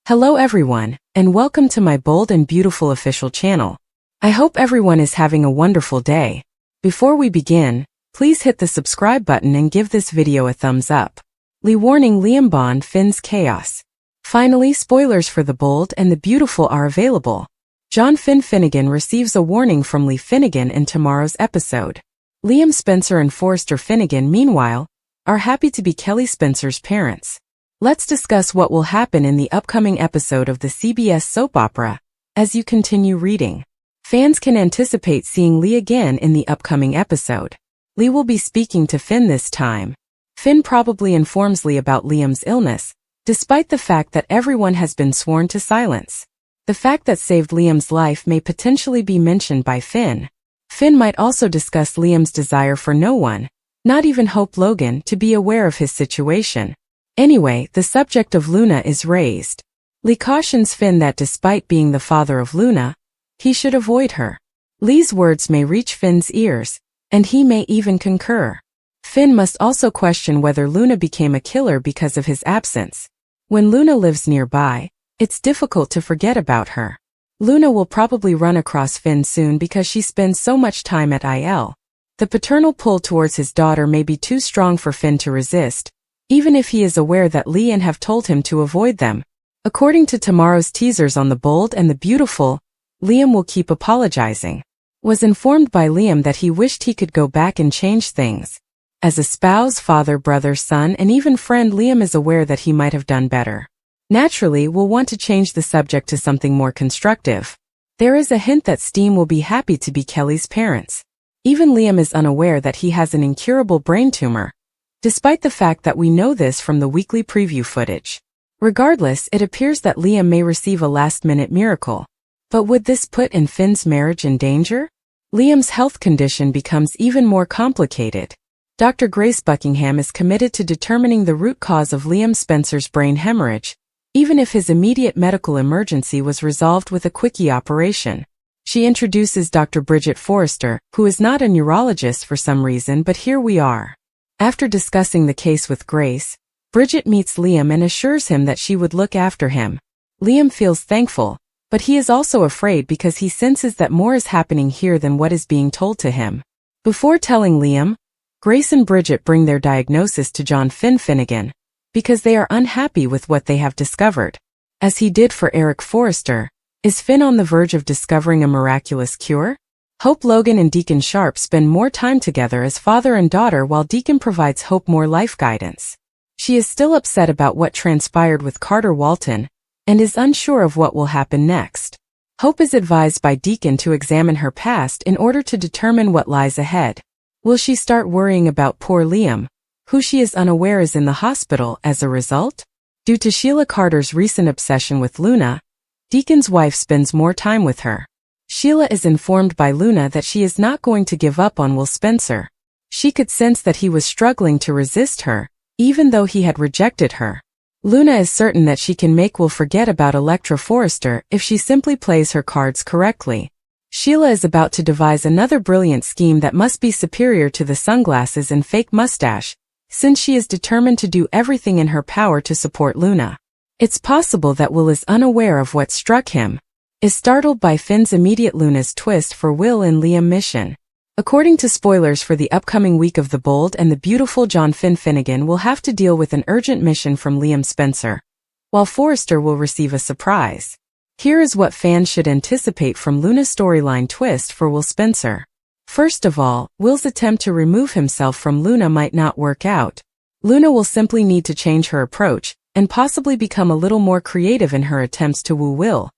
Hello everyone, and welcome to my bold and beautiful official channel. I hope everyone is having a wonderful day. Before we begin, please hit the subscribe button and give this video a thumbs up. Warning: Liam Bond Finn's chaos. Finally, spoilers for the bold and the beautiful are available. John Finn Finnegan receives a warning from Lee Finnegan in tomorrow's episode. Liam Spencer and Forrester Finnegan, meanwhile, are happy to be Kelly Spencer's parents. Let's discuss what will happen in the upcoming episode of the CBS soap opera. As you continue reading, fans can anticipate seeing Lee again in the upcoming episode. Lee will be speaking to Finn this time. Finn probably informs Lee about Liam's illness, despite the fact that everyone has been sworn to silence. The fact that saved Liam's life may potentially be mentioned by Finn. Finn might also discuss Liam's desire for no one, not even Hope Logan, to be aware of his situation. Anyway, the subject of Luna is raised. Lee cautions Finn that despite being the father of Luna, he should avoid her. Lee's words may reach Finn's ears, and he may even concur. Finn must also question whether Luna became a killer because of his absence. When Luna lives nearby, it's difficult to forget about her. Luna will probably run across Finn soon because she spends so much time at IL. The paternal pull towards his daughter may be too strong for Finn to resist, even if he is aware that Lee and have told him to avoid them. According to tomorrow's teasers on The Bold and the Beautiful, Liam will keep apologizing. Was informed by Liam that he wished he could go back and change things. As a spouse, father, brother, son, and even friend, Liam is aware that he might have done better. Naturally, will want to change the subject to something more constructive. There is a hint that Steam will be happy to be Kelly's parents. Even Liam is unaware that he has an incurable brain tumor, despite the fact that we know this from the weekly preview footage. Regardless, it appears that Liam may receive a last-minute miracle. But would this put Finn's marriage in danger? Liam's health condition becomes even more complicated. Dr. Grace Buckingham is committed to determining the root cause of Liam Spencer's brain hemorrhage, even if his immediate medical emergency was resolved with a quickie operation. She introduces Dr. Bridget Forrester, who is not a neurologist for some reason, but here we are. After discussing the case with Grace, Bridget meets Liam and assures him that she would look after him. Liam feels thankful, but he is also afraid because he senses that more is happening here than what is being told to him. Before telling Liam, Grace and Bridget bring their diagnosis to John Finn Finnegan, because they are unhappy with what they have discovered. As he did for Eric Forrester, is Finn on the verge of discovering a miraculous cure? Hope Logan and Deacon Sharp spend more time together as father and daughter while Deacon provides Hope more life guidance. She is still upset about what transpired with Carter Walton, and is unsure of what will happen next. Hope is advised by Deacon to examine her past in order to determine what lies ahead. Will she start worrying about poor Liam, who she is unaware is in the hospital as a result? Due to Sheila Carter's recent obsession with Luna, Deacon's wife spends more time with her. Sheila is informed by Luna that she is not going to give up on Will Spencer. She could sense that he was struggling to resist her, even though he had rejected her. Luna is certain that she can make Will forget about Electra Forrester if she simply plays her cards correctly. Sheila is about to devise another brilliant scheme that must be superior to the sunglasses and fake mustache, since she is determined to do everything in her power to support Luna. It's possible that Will is unaware of what struck him, is startled by Finn's immediate Luna's twist for Will and Liam mission. According to spoilers for the upcoming week of The Bold and the Beautiful, John Finn Finnegan will have to deal with an urgent mission from Liam Spencer, while Forrester will receive a surprise. Here is what fans should anticipate from Luna's storyline twist for Will Spencer. First of all, Will's attempt to remove himself from Luna might not work out. Luna will simply need to change her approach, and possibly become a little more creative in her attempts to woo Will,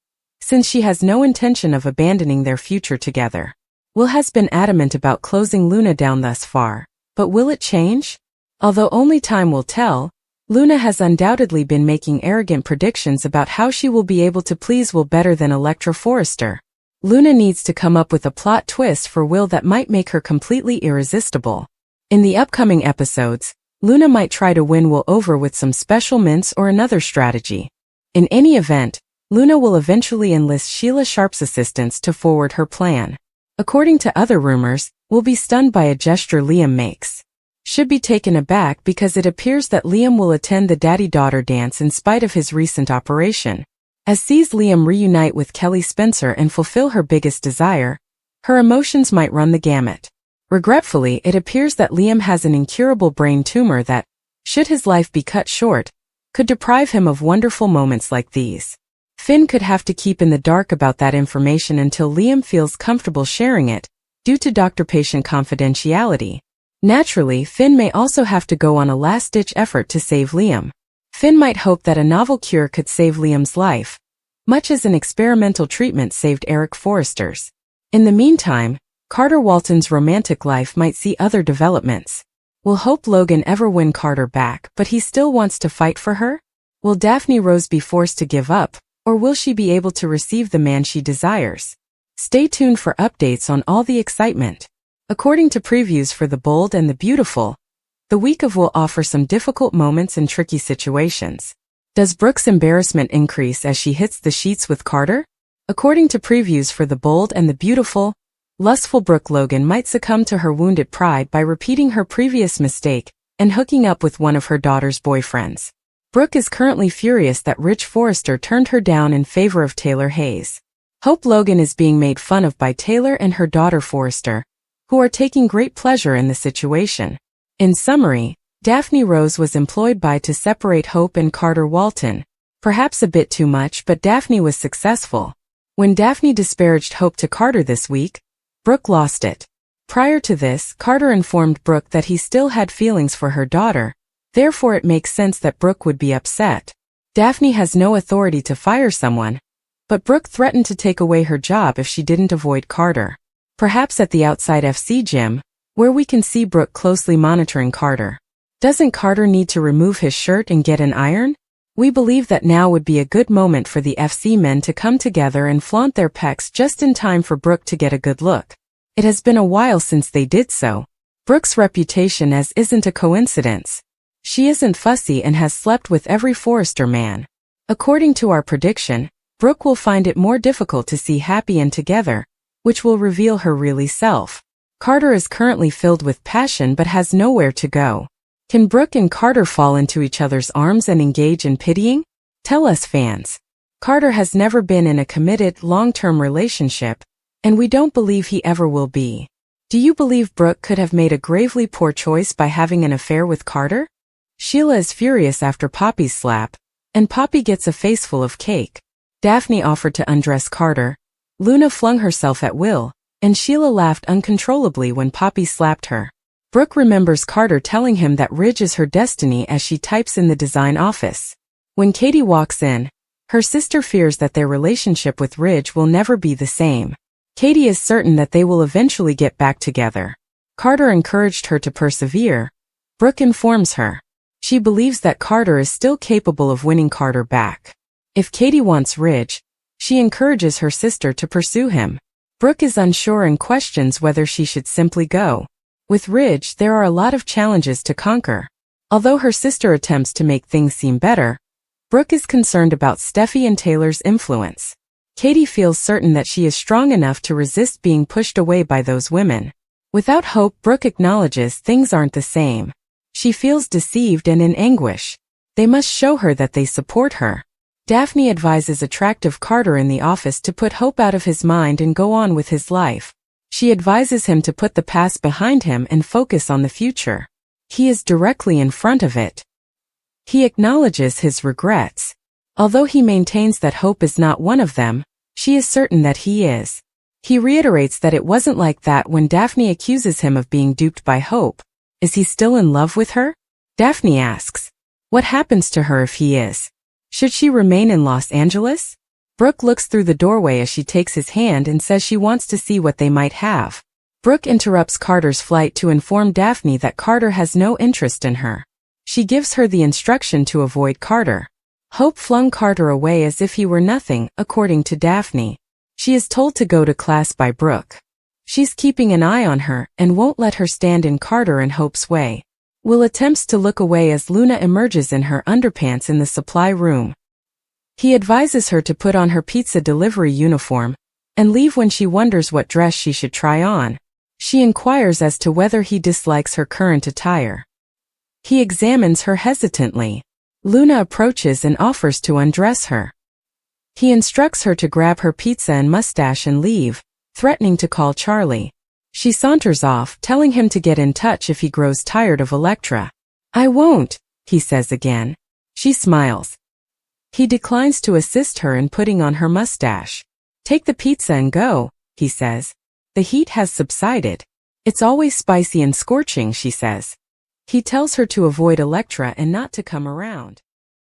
since she has no intention of abandoning their future together. Will has been adamant about closing Luna down thus far, but will it change? Although only time will tell, Luna has undoubtedly been making arrogant predictions about how she will be able to please Will better than Electra Forrester. Luna needs to come up with a plot twist for Will that might make her completely irresistible. In the upcoming episodes, Luna might try to win Will over with some special mints or another strategy. In any event, Luna will eventually enlist Sheila Sharp's assistance to forward her plan. According to other rumors, Will be stunned by a gesture Liam makes. Should be taken aback because it appears that Liam will attend the daddy-daughter dance in spite of his recent operation. As sees Liam reunite with Kelly Spencer and fulfill her biggest desire, her emotions might run the gamut. Regretfully, it appears that Liam has an incurable brain tumor that, should his life be cut short, could deprive him of wonderful moments like these. Finn could have to keep in the dark about that information until Liam feels comfortable sharing it, due to doctor-patient confidentiality. Naturally, Finn may also have to go on a last-ditch effort to save Liam. Finn might hope that a novel cure could save Liam's life, much as an experimental treatment saved Eric Forrester's. In the meantime, Carter Walton's romantic life might see other developments. Will Hope Logan ever win Carter back, but he still wants to fight for her? Will Daphne Rose be forced to give up, or will she be able to receive the man she desires? Stay tuned for updates on all the excitement. According to previews for The Bold and the Beautiful, the week of will offer some difficult moments and tricky situations. Does Brooke's embarrassment increase as she hits the sheets with Carter? According to previews for The Bold and the Beautiful, lustful Brooke Logan might succumb to her wounded pride by repeating her previous mistake and hooking up with one of her daughter's boyfriends. Brooke is currently furious that Rich Forrester turned her down in favor of Taylor Hayes. Hope Logan is being made fun of by Taylor and her daughter Forrester, who are taking great pleasure in the situation. In summary, Daphne Rose was employed to separate Hope and Carter Walton. Perhaps a bit too much, but Daphne was successful. When Daphne disparaged Hope to Carter this week, Brooke lost it. Prior to this, Carter informed Brooke that he still had feelings for her daughter, therefore it makes sense that Brooke would be upset. Daphne has no authority to fire someone, but Brooke threatened to take away her job if she didn't avoid Carter. Perhaps at the outside FC gym, where we can see Brooke closely monitoring Carter. Doesn't Carter need to remove his shirt and get an iron? We believe that now would be a good moment for the FC men to come together and flaunt their pecs just in time for Brooke to get a good look. It has been a while since they did so. Brooke's reputation isn't a coincidence. She isn't fussy and has slept with every Forrester man. According to our prediction, Brooke will find it more difficult to see happy and together, which will reveal her really self. Carter is currently filled with passion but has nowhere to go. Can Brooke and Carter fall into each other's arms and engage in pitying? Tell us, fans. Carter has never been in a committed, long-term relationship, and we don't believe he ever will be. Do you believe Brooke could have made a gravely poor choice by having an affair with Carter? Sheila is furious after Poppy's slap, and Poppy gets a faceful of cake. Daphne offered to undress Carter. Luna flung herself at Will, and Sheila laughed uncontrollably when Poppy slapped her. Brooke remembers Carter telling him that Ridge is her destiny as she types in the design office. When Katie walks in, her sister fears that their relationship with Ridge will never be the same. Katie is certain that they will eventually get back together. Carter encouraged her to persevere. Brooke informs her. She believes that Carter is still capable of winning Carter back. If Katie wants Ridge, she encourages her sister to pursue him. Brooke is unsure and questions whether she should simply go. With Ridge, there are a lot of challenges to conquer. Although her sister attempts to make things seem better, Brooke is concerned about Steffy and Taylor's influence. Katie feels certain that she is strong enough to resist being pushed away by those women. Without hope, Brooke acknowledges things aren't the same. She feels deceived and in anguish. They must show her that they support her. Daphne advises attractive Carter in the office to put hope out of his mind and go on with his life. She advises him to put the past behind him and focus on the future. He is directly in front of it. He acknowledges his regrets. Although he maintains that Hope is not one of them, she is certain that he is. He reiterates that it wasn't like that when Daphne accuses him of being duped by Hope. Is he still in love with her? Daphne asks. What happens to her if he is? Should she remain in Los Angeles? Brooke looks through the doorway as she takes his hand and says she wants to see what they might have. Brooke interrupts Carter's flight to inform Daphne that Carter has no interest in her. She gives her the instruction to avoid Carter. Hope flung Carter away as if he were nothing, according to Daphne. She is told to go to class by Brooke. She's keeping an eye on her and won't let her stand in Carter and Hope's way. Will attempts to look away as Luna emerges in her underpants in the supply room. He advises her to put on her pizza delivery uniform and leave when she wonders what dress she should try on. She inquires as to whether he dislikes her current attire. He examines her hesitantly. Luna approaches and offers to undress her. He instructs her to grab her pizza and mustache and leave, threatening to call Charlie. She saunters off, telling him to get in touch if he grows tired of Electra. I won't, he says again. She smiles. He declines to assist her in putting on her mustache. Take the pizza and go, he says. The heat has subsided. It's always spicy and scorching, she says. He tells her to avoid Electra and not to come around.